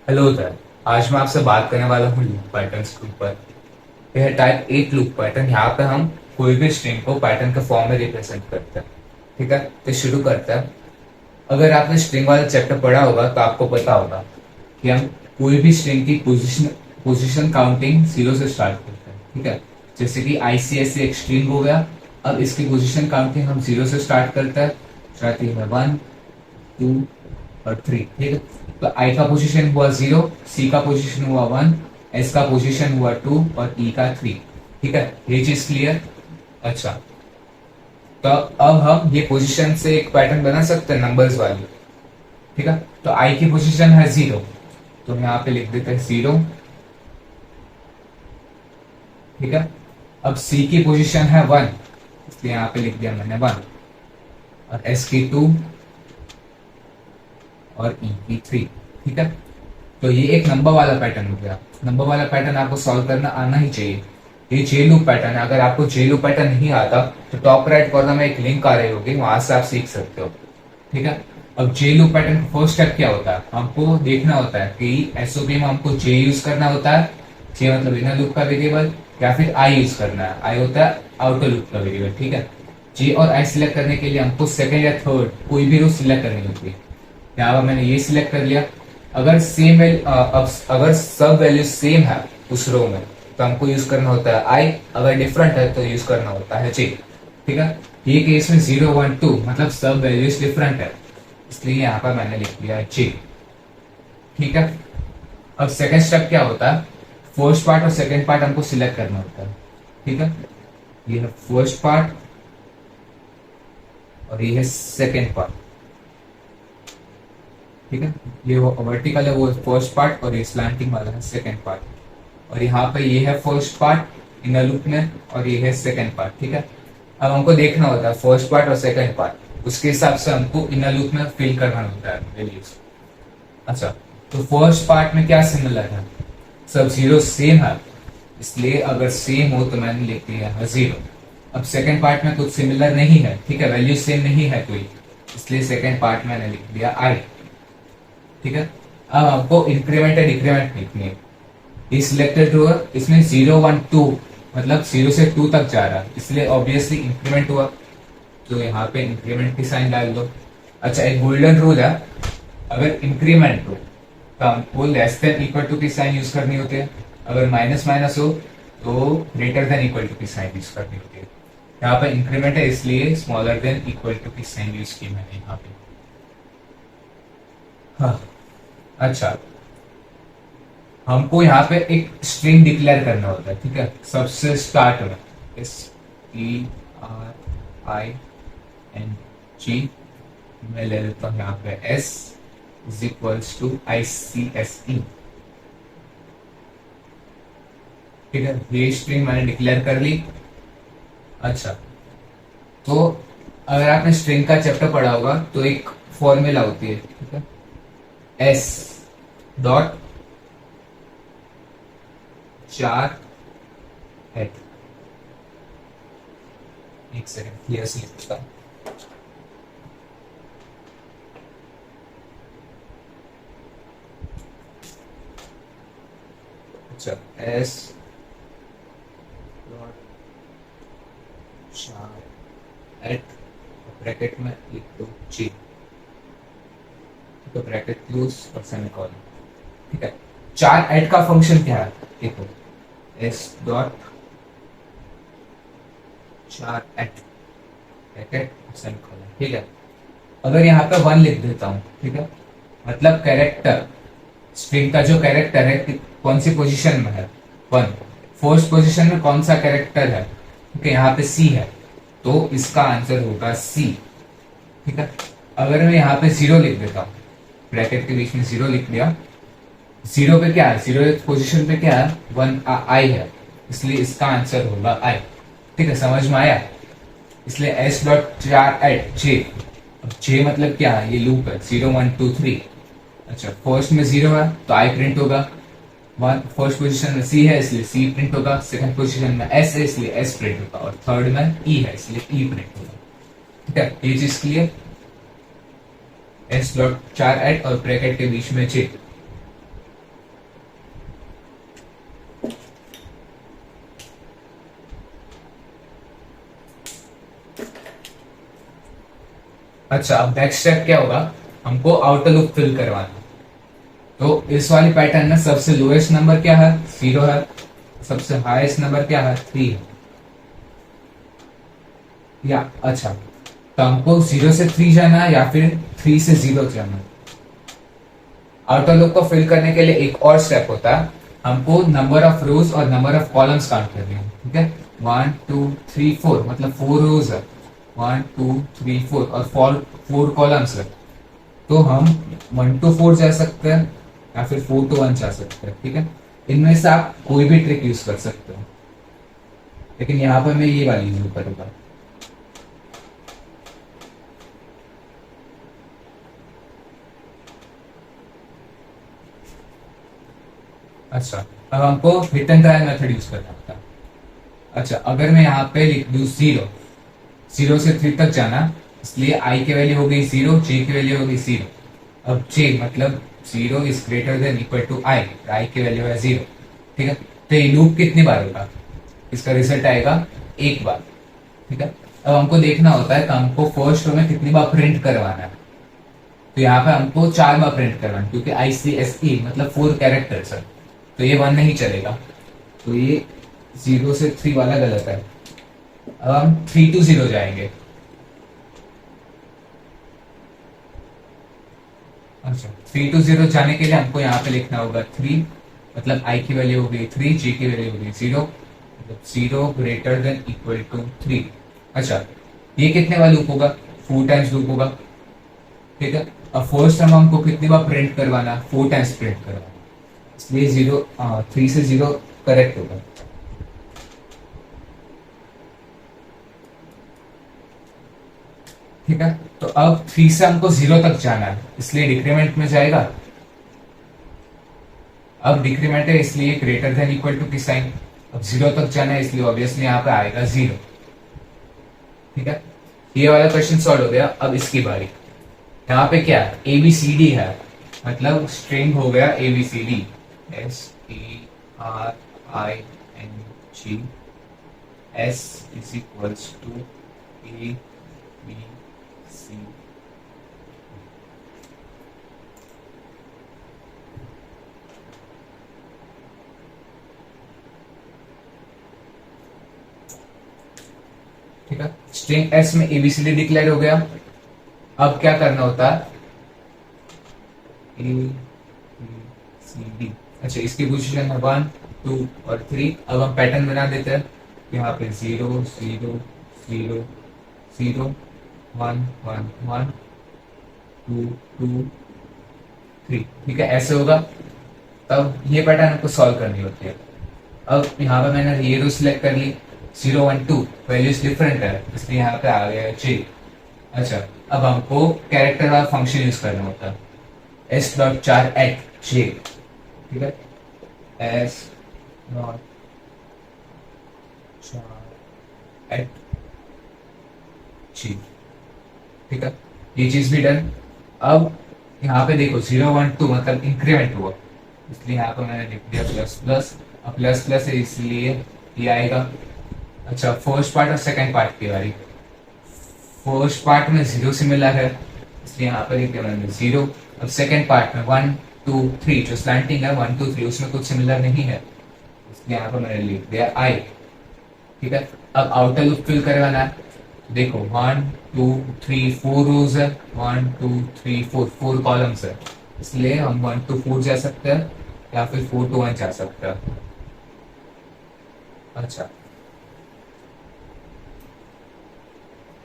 Hello sir. आज मैं आपसे बात करने वाला हूँ लूप पैटर्न्स के ऊपर। यह टाइप 8 लूप पैटर्न, यहाँ पे हम कोई भी स्ट्रिंग को पैटर्न के फॉर्म में रिप्रेजेंट करते हैं। ठीक है, तो शुरू करते हैं। अगर आपने स्ट्रिंग वाला चैप्टर पढ़ा होगा तो आपको पता होगा कि हम कोई भी स्ट्रिंग की पोजीशन काउंटिंग जीरो से स्टार्ट करते हैं। ठीक है, जैसे कि आईसीएससी एक स्ट्रिंग हो गया। अब इसकी पोजीशन काउंटिंग हम जीरो से स्टार्ट करते हैं। स्टार्टिंग में 1, 2 और 3। ठीक है, तो आई का पोजीशन हुआ 0, सी का पोजीशन हुआ 1, एस का पोजीशन हुआ 2 और ई का 3। ठीक है, ये चीज क्लियर। अच्छा, तो अब हम ये पोजीशन से एक पैटर्न बना सकते हैं नंबर्स वाली। ठीक है, तो आई की पोजीशन है 0, तो हम यहाँ पे लिख देते हैं 0। ठीक है, अब सी की पोजीशन है 1, इसलिए यहाँ पे लिख दिया मैंने 1। और एस की 2 और ई की 3। ठीक है, तो ये एक नंबर वाला पैटर्न हो गया। नंबर वाला पैटर्न आपको सॉल्व करना आना ही चाहिए। ये जे लूप पैटर्न है। अगर आपको जे लूप पैटर्न नहीं आता तो टॉप राइट कॉर्नर में एक लिंक आ रही होगी, वहां से आप सीख सकते हो। ठीक है, अब जे लूप पैटर्न का फर्स्ट स्टेप क्या होता है, हमको देखना होता है कि एसओपी में हमको जे यूज करना होता है। जे मतलब इनर लूप का वेरिएबल, या फिर आई यूज करना है। आई होता है आउटर लूप का वेरिएबल। ठीक है, जे और आई सिलेक्ट करने के लिए हमको सेकंड या थर्ड कोई भी रो सिलेक्ट करनी होती है। यहाँ पर मैंने ये सिलेक्ट कर लिया। अगर सेम अगर सब वैल्यू सेम है उस रो में तो हमको यूज करना होता है आई। अगर डिफरेंट है तो यूज करना होता है जे। ठीक है, ये केस में 0, 1, 2 मतलब सब वैल्यूज डिफरेंट है, इसलिए यहाँ पर मैंने लिख दिया जे। ठीक है, अब सेकंड स्टेप क्या होता है, फर्स्ट पार्ट और सेकंड पार्ट हमको सिलेक्ट करना होता है। ठीक है, ये है फर्स्ट पार्ट और ये है सेकंड पार्ट। ठीक है, ये वो वर्टिकल है वो फर्स्ट पार्ट और ये स्लैंटिंग वाला है सेकंड पार्ट। और यहाँ पे ये है फर्स्ट पार्ट इनर लूप में और ये है सेकंड पार्ट। ठीक है, अब हमको देखना होता है फर्स्ट पार्ट और सेकंड पार्ट, उसके हिसाब से हमको इनर लूप में फिल करना होता है वैल्यूज। अच्छा, तो फर्स्ट पार्ट में क्या सिमिलर है, सब जीरो सेम है, इसलिए अगर सेम हो तो मैंने लिख दिया है 0। अब सेकंड पार्ट में कुछ सिमिलर नहीं है, ठीक है, वैल्यू सेम नहीं है कोई, इसलिए सेकंड पार्ट मैंने लिख दिया आई। ठीक है, अब आपको इंक्रीमेंट एंड डिक्रीमेंट लिखनी है। ये सिलेक्टेड रो है, इसमें 0, 1, 2 मतलब 0 से 2 तक जा रहा है, इसलिए ऑब्वियसली इंक्रीमेंट हुआ, तो यहाँ पे इंक्रीमेंट की साइन डाल दो। अच्छा, एक गोल्डन रूल है, अगर इंक्रीमेंट हो तो हमको लेस देन इक्वल टू की साइन यूज करनी होती है। अगर माइनस माइनस हो तो ग्रेटर देन इक्वल टू की साइन यूज करनी होती है। यहाँ पे इंक्रीमेंट है इसलिए स्मॉलर देन इक्वल टू की साइन यूज की मैंने यहाँ पे। हाँ, अच्छा, हमको यहाँ पे एक स्ट्रिंग डिक्लेयर करना होता है। ठीक है, सबसे स्टार्ट में STRING मैं ले लेता हूँ यहाँ पे S is equals to ICSE। ठीक है, ये स्ट्रिंग मैंने डिक्लेयर कर ली। अच्छा, तो अगर आपने स्ट्रिंग का चैप्टर पढ़ा होगा तो एक फॉर्मूला होती है। ठीक है, S डॉट 4 हेड। एक सेकंड क्लियर से लिखता हूँ। अच्छा, S डॉट 4 एट ब्रैकेट में लिख दो G, तो ब्रैकेट क्लोज और सेमीकोलन। ठीक है, 4 एट का फंक्शन क्या है देखो, S dot 4 at bracket semicolon. ठीक है, अगर यहाँ पे 1 लिख देता हूँ, ठीक है, मतलब कैरेक्टर, स्ट्रिंग का जो कैरेक्टर है कौन सी पोजीशन में है 1, फर्स्ट पोजीशन में कौन सा कैरेक्टर है, ठीक है, यहाँ पे C है, तो इसका आंसर होगा C। ठीक है, अगर मैं यहाँ पे 0 लिख देता हूँ, ब्रैकेट के बीच में 0 लिख दिया, 0 पे क्या है, 0 पोजीशन पे क्या है 1 आई है, इसलिए इसका आंसर होगा आई। ठीक है, समझ में आया, इसलिए S डॉट 4 एट जे। अब जे मतलब क्या है, ये लूप है 0, 1, 2, 3। अच्छा, फर्स्ट में 0 है तो आई प्रिंट होगा, फर्स्ट पोजीशन में C है इसलिए C प्रिंट होगा, सेकंड पोजीशन में S है इसलिए S प्रिंट होगा, और थर्ड में E है इसलिए E प्रिंट होगा। ठीक है, ये चीज क्लियर। S डॉट 4 एट और ब्रैकेट के बीच में जे। अच्छा, अब नेक्स्ट स्टेप क्या होगा, हमको आउटर लूप फिल करवाना। तो इस वाली पैटर्न में सबसे लोएस्ट नंबर क्या है, 0 है। सबसे हाईएस्ट नंबर क्या है, 3 है। या अच्छा, तो हमको 0 से 3 जाना है या फिर 3 से 0 जाना है। आउटर लूप को फिल करने के लिए एक और स्टेप होता है, हमको नंबर ऑफ रोज और नंबर ऑफ कॉलम्स काउंट करने हैं। ठीक है, 1 2 3 4 मतलब 4 रोज है, 1 2 3 4 और 4 कॉलम्स है। तो हम 1 to 4 जा सकते हैं या फिर 4 to 1 जा सकते हैं। ठीक है, इनमें से आप कोई भी ट्रिक यूज कर सकते हो, लेकिन यहाँ पर मैं ये वाली यूज करूंगा। अच्छा, अब हमको hit and trial method use करना होता है। अच्छा, अगर मैं यहाँ पे लिख दूं 0, 0 से 3 तक जाना, इसलिए आई की वैल्यू हो गई 0, जे की वैल्यू हो गई 0। अब जे मतलब 0 is greater than equal to I की वैल्यू है 0। ठीक है, तो ये लूप कितनी बार होगा, इसका रिजल्ट आएगा एक बार। ठीक है, अब हमको देखना होता है कि हमको फर्स्ट रो में कितनी बार प्रिंट करवाना है। तो यहाँ पे हमको 4 बार प्रिंट करवाना है, क्योंकि ICSE मतलब 4 कैरेक्टर्स है, तो ये 1 नहीं चलेगा। तो ये 0 से 3 वाला गलत है। अब हम 3 to 0 जाएंगे। अच्छा, 3 to 0 जाने के लिए हमको यहाँ पे लिखना होगा 3, मतलब आई की वैल्यू हो गई 3, जे की वैल्यू हो गई 0, मतलब 0 ग्रेटर देन इक्वल टू 3। अच्छा, ये कितने बार लूप होगा, 4 टाइम्स लूप होगा। ठीक है, अब फर्स्ट टाइम हमको कितनी बार प्रिंट करवाना, 4 टाइम्स प्रिंट करवाना, इसलिए 3 से 0 करेक्ट होगा। ठीक है, तो अब 3 से हमको 0 तक जाना है, इसलिए डिक्रीमेंट में जाएगा। अब डिक्रीमेंट है इसलिए ग्रेटर देन इक्वल टू की साइन, अब 0 तक जाना है इसलिए ऑब्वियसली यहाँ पे आएगा 0। ठीक है, ये वाला क्वेश्चन सॉल्व हो गया। अब इसकी बारी, यहाँ पे क्या है, ABCD है, मतलब स्ट्रिंग हो गया ABCD, STRING, S is equals to ABC। ठीक है, स्ट्रिंग S में ABCD डिक्लेयर हो गया। अब क्या करना होता है, ABCD। अच्छा, इसकी पोजीशन है 1 2 और 3। अब हम पैटर्न बना देते हैं, यहाँ पे 0 0 0 0 1 1 1 2 2 3। ठीक है, ऐसे होगा। तब ये पैटर्न हमको सॉल्व करनी होती है। अब यहाँ पे मैंने ये रो सिलेक्ट कर ली, 0 1 2 वैल्यूज डिफरेंट है, इसलिए यहाँ पे आ गया J। अच्छा, अब हमको कैरेक्टर वाला फंक्शन यूज करना होता है, S.char at J। ठीक है, S.char at J। ठीक है, ये चीज भी डन। अब यहाँ पे देखो 0 1 2 मतलब इंक्रीमेंट हुआ, इसलिए यहाँ पे मैंने लिख दिया प्लस प्लस। अब प्लस प्लस है इसलिए ये आएगा। अच्छा, फर्स्ट पार्ट और सेकंड पार्ट की बारी। फर्स्ट पार्ट में 0 सिमिलर है, इसलिए यहाँ पर लिख दिया मैंने 0। अब सेकंड पार्ट में 1 2 3 जो स्लैंटिंग है 1 2 3 उसमें कुछ सिमिलर नहीं है, इसलिए यहाँ पर मैंने लिख दिया I। ठीक है, अब आउटर लूप फिल करवाना है। देखो 1 2 3 4 रोज है, 1 2 3 4 4 कॉलम्स है, इसलिए हम 1 to 4 जा सकते हैं या फिर 4 to 1 जा सकते हैं। अच्छा,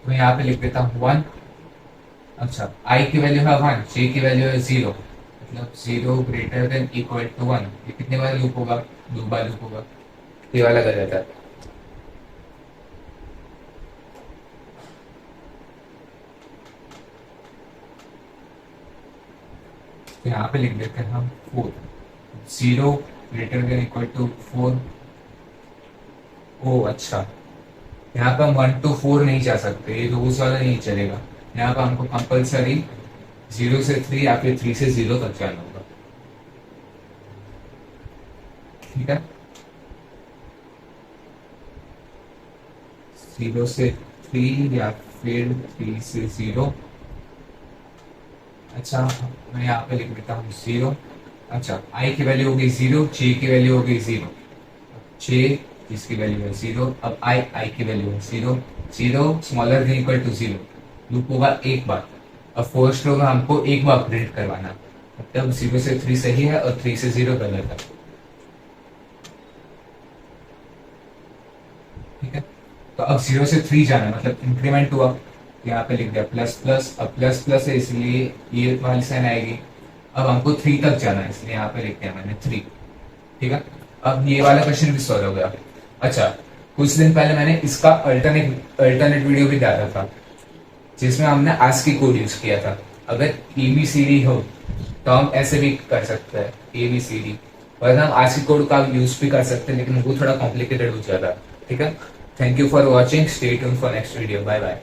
तो यहाँ पे लिख देता हूँ 1। अच्छा, आई की वैल्यू है 1, जे की वैल्यू है 0, मतलब 0 ग्रेटर देन इक्वल टू 1। ये कितने बार लूप होगा, 2 बार लूप होगा। ये वाला गलत है। तो यहाँ पे लिख देते हैं हम 4, 0 ग्रेटर देन इक्वल टू 4। ओ अच्छा, यहाँ पे हम 1 to 4 नहीं जा सकते, ये रूल्स वाला नहीं चलेगा। यहाँ पे हमको कंपलसरी 0 से 3 या फिर 3 से 0 तक जाना होगा। ठीक है, 0 से 3 या फिर 3 से 0 अच्छा, मैं यहाँ पे लिख देता हूँ 0। अच्छा, आई की वैल्यू होगी 0, जे की वैल्यू होगी 0, जे जिसकी वैल्यू है 0, अब आई की वैल्यू है 0, 0 smaller than equal to 0, loop होगा एक बार। अब फर्स्ट रो में हमको एक बार प्रिंट करवाना, मतलब 0 से 3 सही है और 3 से 0 गलत है। ठीक है, तो अब 0 से 3 जाना है, मतलब इंक्रीमेंट हुआ, यहाँ पे लिख दिया प्लस प्लस, अब प्लस प्लस है इसलिए ये वाली साइन आएगी। अब हमको 3 तक जाना है, इसलिए यहाँ पे लिख दिया मैंने 3। ठीक है, अब ये वाला क्वेश्चन भी सॉल्व हो गया। अच्छा, कुछ दिन पहले मैंने इसका अल्टरनेट अल्टरनेट वीडियो भी डाला था, जिसमें हमने आस्की कोड यूज किया था। अगर एबीसीडी हो तो हम ऐसे भी कर सकते हैं, एबीसीडी, वरना हम आस्की कोड का यूज भी कर सकते हैं, लेकिन वो थोड़ा कॉम्प्लिकेटेड हो जाता है। ठीक है, thank you for watching, stay tuned for next video, bye bye.